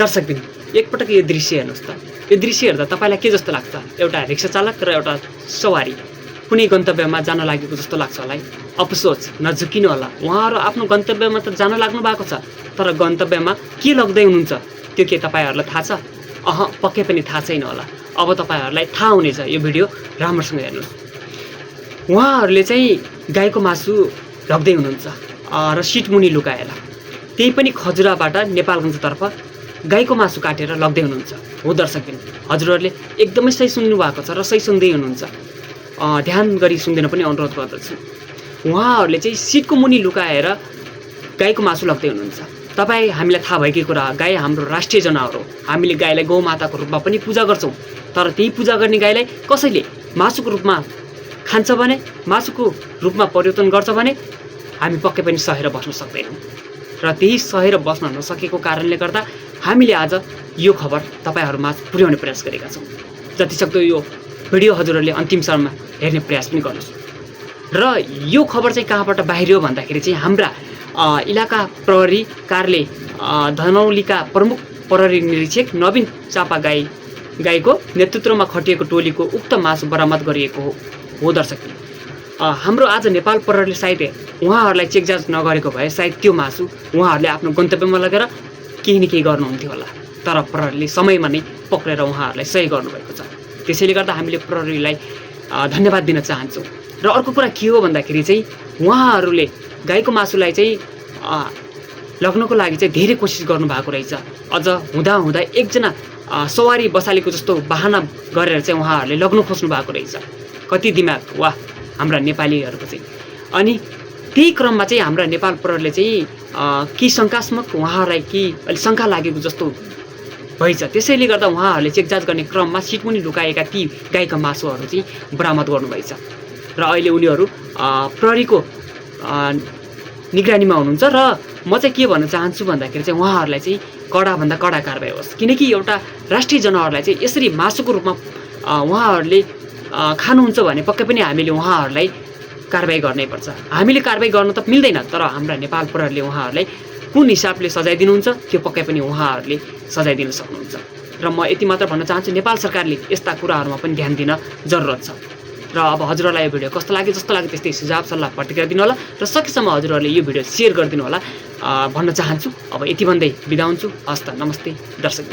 दर्शकबिन एकपटक यो दृश्य हेर्नुहोस् त। यो दृश्य हेर्दा तपाईँलाई के जस्तो लाग्छ? एउटा रिक्सा चालक र एउटा सवारी कुनै गन्तव्यमा जान लागेको जस्तो लाग्छ होला है। अफसोस नझुकिनु होला, उहाँहरू आफ्नो गन्तव्यमा त जान लाग्नु भएको छ, तर गन्तव्यमा के लग्दै हुनुहुन्छ त्यो के तपाईँहरूलाई थाहा छ? पक्कै पनि थाहा छैन होला। अब तपाईँहरूलाई थाहा हुनेछ, यो भिडियो राम्रोसँग हेर्नुहोस्। उहाँहरूले चाहिँ गाईको मासु लग्दै हुनुहुन्छ र सिट मुनि लुकाएर, त्यही पनि खजुराबाट नेपालगञ्जतर्फ गाईको मासु काटेर लग्दै हुनुहुन्छ। हो दर्शकबिन, हजुरहरूले एकदमै सही सुन्नु भएको छ र सही सुन्दै हुनुहुन्छ। ध्यान गरी सुन्दैन पनि अनुरोध गर्दछु। उहाँहरूले चाहिँ सिटको मुनि लुकाएर गाईको मासु लग्दै हुनुहुन्छ। तपाईँ हामीलाई थाहा भएकै कुरा, गाई हाम्रो राष्ट्रिय जनावर हो। हामीले गाईलाई गौमाताको रूपमा पनि पूजा गर्छौँ, तर त्यही पूजा गर्ने गाईलाई कसैले मासुको रूपमा खान्छ भने, मासुको रूपमा परिवर्तन गर्छ भने हामी पक्कै पनि सहेर बस्न सक्दैनौँ। र त्यही सहेर बस्न नसकेको कारणले गर्दा हामीले आज यो खबर तपाईँहरूमा पुर्याउने प्रयास गरेका छौँ। जतिसक्दो यो भिडियो हजुरहरूले अन्तिमसम्म हेर्ने प्रयास पनि गर्नुहोस्। र यो खबर चाहिँ कहाँबाट बाहिरियो भन्दाखेरि चाहिँ हाम्रा इलाका प्रहरी कार्यालय धनौलीका प्रमुख प्रहरी निरीक्षक नवीन चापागाईको नेतृत्वमा खटिएको टोलीको उक्त मासु बरामद गरिएको हो दर्शक। हाम्रो आज नेपाल प्रहरीले सायद उहाँहरूलाई चेकजाँच नगरेको भए सायद त्यो मासु उहाँहरूले आफ्नो गन्तव्यमा लगेर केही न केही गर्नुहुन्थ्यो होला, तर प्रहरीले समयमा नै पक्रेर उहाँहरूलाई सही गर्नुभएको छ। त्यसैले गर्दा हामीले प्रहरीलाई धन्यवाद दिन चाहन्छौँ। र अर्को कुरा के हो भन्दाखेरि चाहिँ उहाँहरूले गाईको मासुलाई चाहिँ लग्नको लागि चाहिँ धेरै कोसिस गर्नुभएको रहेछ। अझ हुँदा एकजना सवारी बसालेको जस्तो बहाना गरेर चाहिँ उहाँहरूले लग्न खोज्नु भएको रहेछ। कति दिमाग वाह हाम्रा नेपालीहरूको चाहिँ। अनि त्यही क्रममा चाहिँ हाम्रा नेपाल प्रहरीले चाहिँ केही शङ्कास्मक उहाँहरूलाई केही अलि शङ्का लागेको जस्तो भएछ। त्यसैले गर्दा उहाँहरूले चेकजाँच गर्ने क्रममा सिटमुनि लुकाएका ती गाईका मासुहरू चाहिँ बरामद गर्नुभएछ। र अहिले उनीहरू प्रहरीको निगरानीमा हुनुहुन्छ। र म चाहिँ के भन्न चाहन्छु भन्दाखेरि चाहिँ उहाँहरूलाई चाहिँ कडाभन्दा कडा कारबाही होस्, किनकि एउटा राष्ट्रिय जनावरलाई चाहिँ यसरी मासुको रूपमा उहाँहरूले खानुहुन्छ भने पक्कै पनि हामीले उहाँहरूलाई कारबाही गर्नैपर्छ। हामीले कारबाही गर्न त मिल्दैन, तर हाम्रा नेपाल प्रहरीले उहाँहरूलाई कुन हिसाबले सजाय दिनुहुन्छ त्यो पक्कै पनि उहाँहरूले सजाय दिन सक्नुहुन्छ। र म यति मात्र भन्न चाहन्छु, नेपाल सरकारले यस्ता कुराहरूमा पनि ध्यान दिन जरुरत छ। र अब हजुरहरूलाई यो भिडियो कस्तो लाग्यो जस्तो लाग्यो त्यस्तै सुझाव सल्लाह प्रतिक्रिया दिनु होला र सकेसम्म हजुरहरूले यो भिडियो सेयर गरिदिनु होला भन्न चाहन्छु। अब यति भन्दै बिदा हुन्छु। हस्त नमस्ते दर्शक।